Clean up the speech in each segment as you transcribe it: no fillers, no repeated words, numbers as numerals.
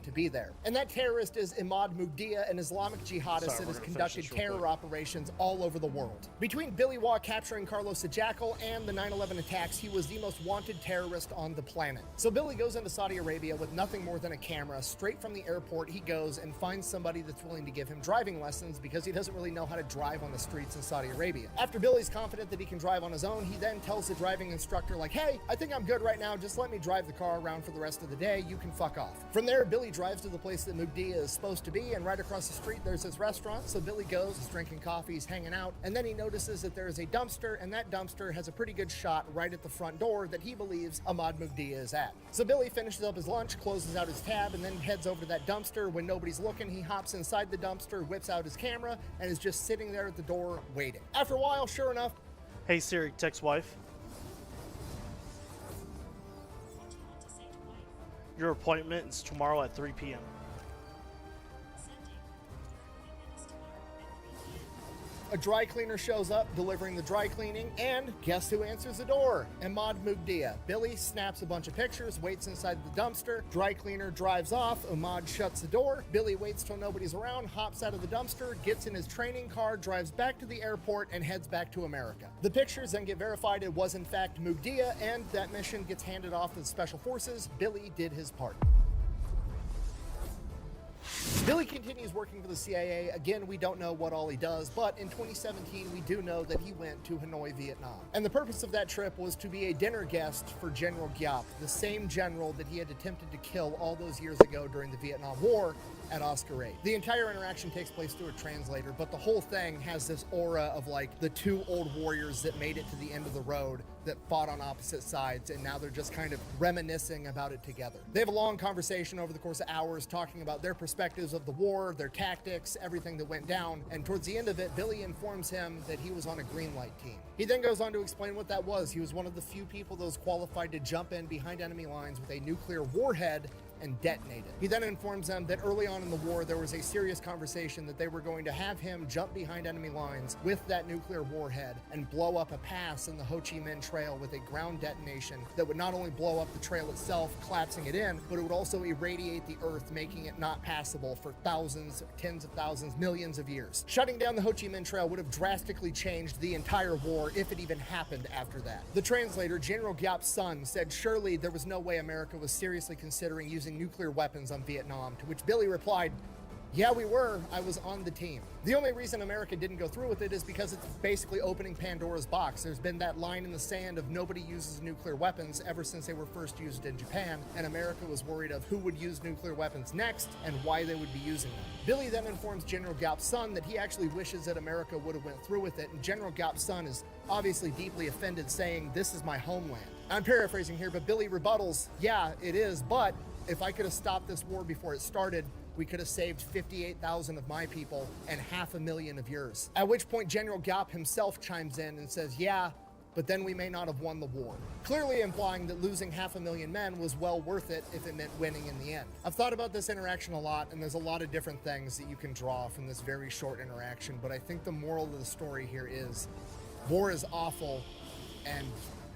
to be there. And that terrorist is Imad Mugdia, an Islamic jihadist that has conducted terror operations all over the world. Between Billy Waugh capturing Carlos the Jackal and the 9/11 attacks, he was the most wanted terrorist on the planet. So Billy goes into Saudi Arabia with nothing more than a camera. Straight from the airport, he goes and finds somebody that's willing to give him driving lessons because he doesn't really know how to drive on the streets in Saudi Arabia. After Billy's confident that he can drive on his own, he then tells the driving instructor, like, hey, I think I'm good right now, just let me drive the car around for the rest of the day, you can fuck off. From there, Billy drives to the place that Mugdia is supposed to be, and right across the street there's his restaurant, so Billy goes, he's drinking coffee, he's hanging out, and then he notices that there is a dumpster, and that dumpster has a pretty good shot right at the front door that he believes Imad Mugdia is at. So Billy finishes up his lunch, closes out his tab, and then heads over to that dumpster. When nobody's looking, he hops inside the dumpster, whips out his camera, and is just sitting there at the door waiting. After a while, sure enough, hey Siri, text wife. Your appointment is tomorrow at 3 p.m. a dry cleaner shows up delivering the dry cleaning, and guess who answers the door? Imad Mugdia. Billy snaps a bunch of pictures, waits inside the dumpster, dry cleaner drives off, Imad shuts the door, Billy waits till nobody's around, hops out of the dumpster, gets in his training car, drives back to the airport, and heads back to America. The pictures then get verified it was in fact Mugdia, and that mission gets handed off to the Special Forces. Billy did his part. Billy continues working for the CIA. Again, we don't know what all he does, but in 2017, we do know that he went to Hanoi, Vietnam. And the purpose of that trip was to be a dinner guest for General Giap, the same general that he had attempted to kill all those years ago during the Vietnam War at Oscar 8. The entire interaction takes place through a translator, but the whole thing has this aura of like the two old warriors that made it to the end of the road that fought on opposite sides, and now they're just kind of reminiscing about it together. They have a long conversation over the course of hours talking about their perspectives of the war, their tactics, everything that went down, and towards the end of it, Billy informs him that he was on a green light team. He then goes on to explain what that was. He was one of the few people that was qualified to jump in behind enemy lines with a nuclear warhead and detonate it. He then informs them that early on in the war, there was a serious conversation that they were going to have him jump behind enemy lines with that nuclear warhead and blow up a pass in the Ho Chi Minh Trail with a ground detonation that would not only blow up the trail itself, collapsing it in, but it would also irradiate the earth, making it not passable for thousands, tens of thousands, millions of years. Shutting down the Ho Chi Minh Trail would have drastically changed the entire war if it even happened after that. The translator, General Giap's son, said surely there was no way America was seriously considering using nuclear weapons on Vietnam, to which Billy replied, yeah, we were. I was on the team. The only reason America didn't go through with it is because it's basically opening Pandora's box. There's been that line in the sand of nobody uses nuclear weapons ever since they were first used in Japan, and America was worried of who would use nuclear weapons next and why they would be using them. Billy then informs General Giap's son that he actually wishes that America would have went through with it, and General Giap's son is obviously deeply offended, saying, this is my homeland. I'm paraphrasing here, but Billy rebuttals, yeah, it is, but if I could have stopped this war before it started, we could have saved 58,000 of my people and 500,000 of yours. At which point General Giap himself chimes in and says, yeah, but then we may not have won the war. Clearly implying that losing 500,000 men was well worth it if it meant winning in the end. I've thought about this interaction a lot, and there's a lot of different things that you can draw from this very short interaction, but I think the moral of the story here is war is awful, and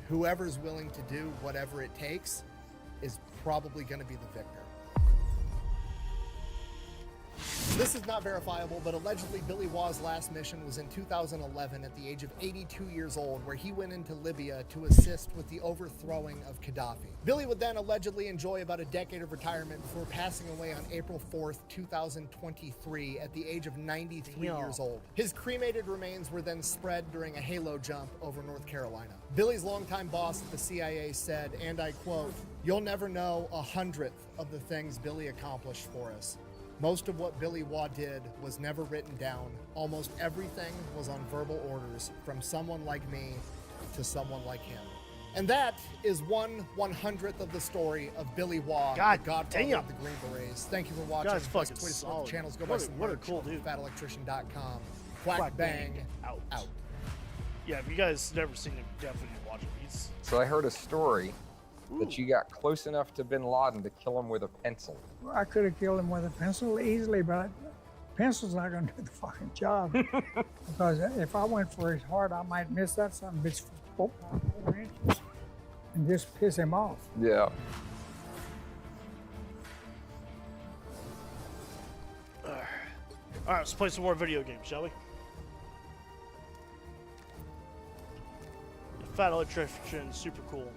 whoever's willing to do whatever it takes is probably going to be the victor. This is not verifiable, but allegedly Billy Waugh's last mission was in 2011 at the age of 82 years old, where he went into Libya to assist with the overthrowing of Gaddafi. Billy would then allegedly enjoy about a decade of retirement before passing away on April 4th, 2023 at the age of 93 years old. His cremated remains were then spread during a halo jump over North Carolina. Billy's longtime boss at the CIA said, and I quote, "You'll never know 100th of the things Billy accomplished for us. Most of what Billy Waugh did was never written down. Almost everything was on verbal orders from someone like me to someone like him." And that is 1/100th of the story of Billy Waugh, God the godfather damn. of the Green Berets. Thank you for watching. God's fucking Please support solid. the channels. Go What buy a- some what a merch. cool dude. FatElectrician.com. Quack bang out. out. Yeah, if you guys never seen him, definitely watch him. He's So I heard a story that you got close enough to bin Laden to kill him with a pencil. Well, I could have killed him with a pencil easily, but pencil's not going to do the fucking job. Because if I went for his heart, I might miss that son of a bitch for 4 inches and just piss him off. Yeah. All right, let's play some more video games, shall we? Fat Electrician, super cool.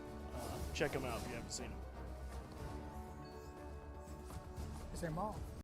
Check him out if you haven't seen him. It's a mall.